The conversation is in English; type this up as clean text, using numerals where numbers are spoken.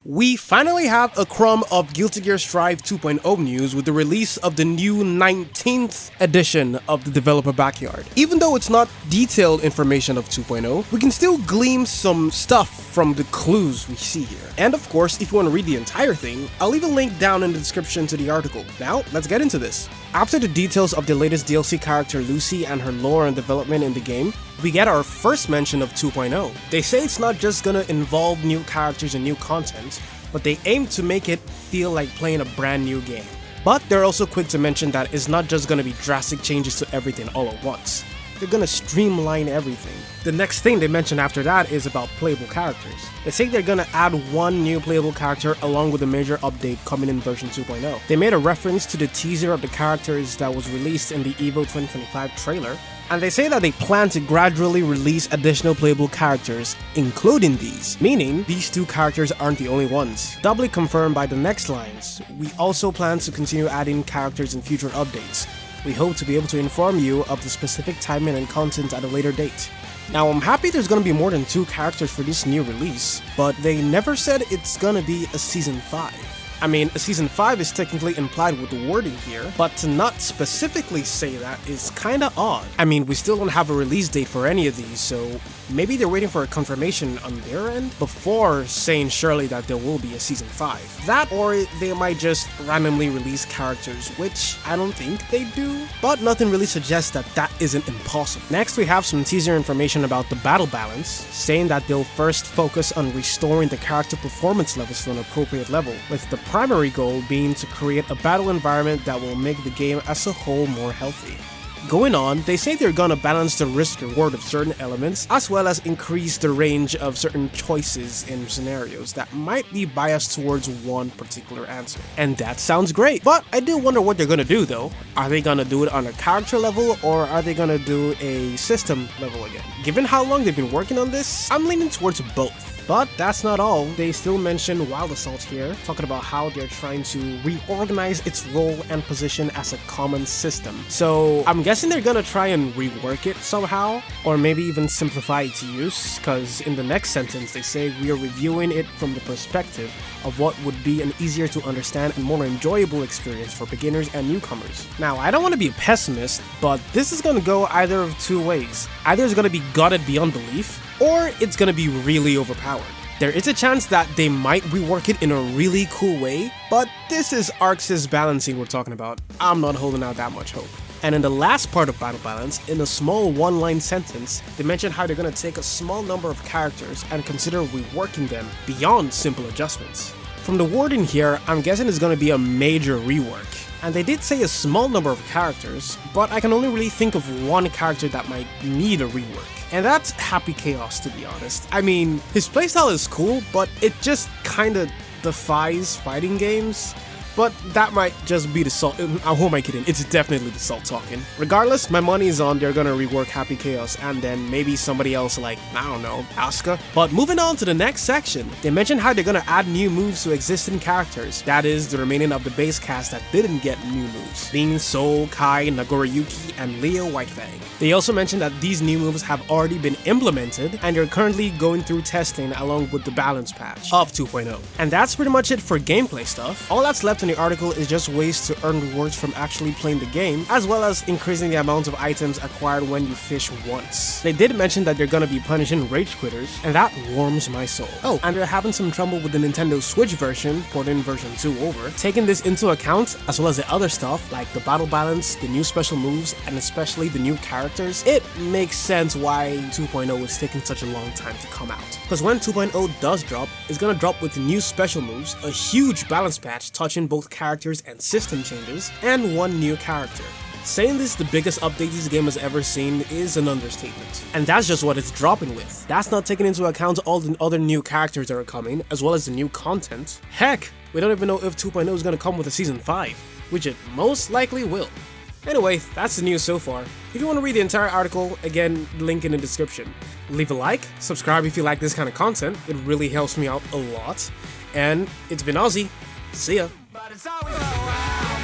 We finally have a crumb of Guilty Gear Strive 2.0 news with the release of the new 19th edition of the developer backyard. Even though it's not detailed information of 2.0, we can still glean some stuff from the clues we see here. And of course, if you want to read the entire thing, I'll leave a link down in the description to the article. Now, let's get into this. After the details of the latest DLC character Lucy and her lore and development in the game, we get our first mention of 2.0. They say it's not just gonna involve new characters and new content, but they aim to make it feel like playing a brand new game. But they're also quick to mention that it's not just gonna be drastic changes to everything all at once. They're gonna streamline everything. The next thing they mention after that is about playable characters. They say they're gonna add one new playable character along with a major update coming in version 2.0. They made a reference to the teaser of the characters that was released in the EVO 2025 trailer, and they say that they plan to gradually release additional playable characters, including these, meaning these two characters aren't the only ones. Doubly confirmed by the next lines, we also plan to continue adding characters in future updates. We hope to be able to inform you of the specific timing and content at a later date. Now, I'm happy there's gonna be more than 2 characters for this new release, but they never said it's gonna be a Season 5. I mean, a Season 5 is technically implied with the wording here, but to not specifically say that is kinda odd. I mean, we still don't have a release date for any of these, so maybe they're waiting for a confirmation on their end before saying surely that there will be a Season 5. That, or they might just randomly release characters, which I don't think they do, but nothing really suggests that that isn't impossible. Next, we have some teaser information about the battle balance, saying that they'll first focus on restoring the character performance levels to an appropriate level, with the primary goal being to create a battle environment that will make the game as a whole more healthy. Going on, they say they're gonna balance the risk-reward of certain elements, as well as increase the range of certain choices in scenarios that might be biased towards one particular answer. And that sounds great, but I do wonder what they're gonna do though. Are they gonna do it on a character level, or are they gonna do a system level again? Given how long they've been working on this, I'm leaning towards both. But that's not all. They still mention Wild Assault here, talking about how they're trying to reorganize its role and position as a common system. So I'm guessing they're gonna try and rework it somehow, or maybe even simplify its use, because in the next sentence they say we are reviewing it from the perspective of what would be an easier to understand and more enjoyable experience for beginners and newcomers. Now, I don't want to be a pessimist, but this is gonna go either of 2 ways. Either it's gonna be gutted beyond belief, or it's gonna be really overpowered. There is a chance that they might rework it in a really cool way, but this is Arx's balancing we're talking about. I'm not holding out that much hope. And in the last part of Battle Balance, in a small one-line sentence, they mention how they're gonna take a small number of characters and consider reworking them beyond simple adjustments. From the wording here, I'm guessing it's gonna be a major rework. And they did say a small number of characters, but I can only really think of one character that might need a rework. And that's Happy Chaos, to be honest. I mean, his playstyle is cool, but it just kinda defies fighting games. But that might just be the salt. Who am I kidding? It's definitely the salt talking. Regardless, my money is on they're gonna rework Happy Chaos and then maybe somebody else like, I don't know, Asuka. But moving on to the next section, they mentioned how they're gonna add new moves to existing characters. That is, the remaining of the base cast that didn't get new moves, being Soul, Kai, Nagoriyuki, and Leo Whitefang. They also mentioned that these new moves have already been implemented and they're currently going through testing along with the balance patch of 2.0. And that's pretty much it for gameplay stuff. All that's left in the article is just ways to earn rewards from actually playing the game, as well as increasing the amount of items acquired when you fish once. They did mention that they're gonna be punishing rage quitters, and that warms my soul. Oh, and they're having some trouble with the Nintendo Switch version, porting version 2 over. Taking this into account, as well as the other stuff like the battle balance, the new special moves, and especially the new characters, it makes sense why 2.0 is taking such a long time to come out. Because when 2.0 does drop, it's gonna drop with new special moves, a huge balance patch touching both characters and system changes, and one new character. Saying this is the biggest update this game has ever seen is an understatement. And that's just what it's dropping with. That's not taking into account all the other new characters that are coming, as well as the new content. Heck, we don't even know if 2.0 is gonna come with a Season 5, which it most likely will. Anyway, that's the news so far. If you want to read the entire article, again, link in the description. Leave a like, subscribe if you like this kind of content, it really helps me out a lot. And it's been OZI, see ya. But it's always around.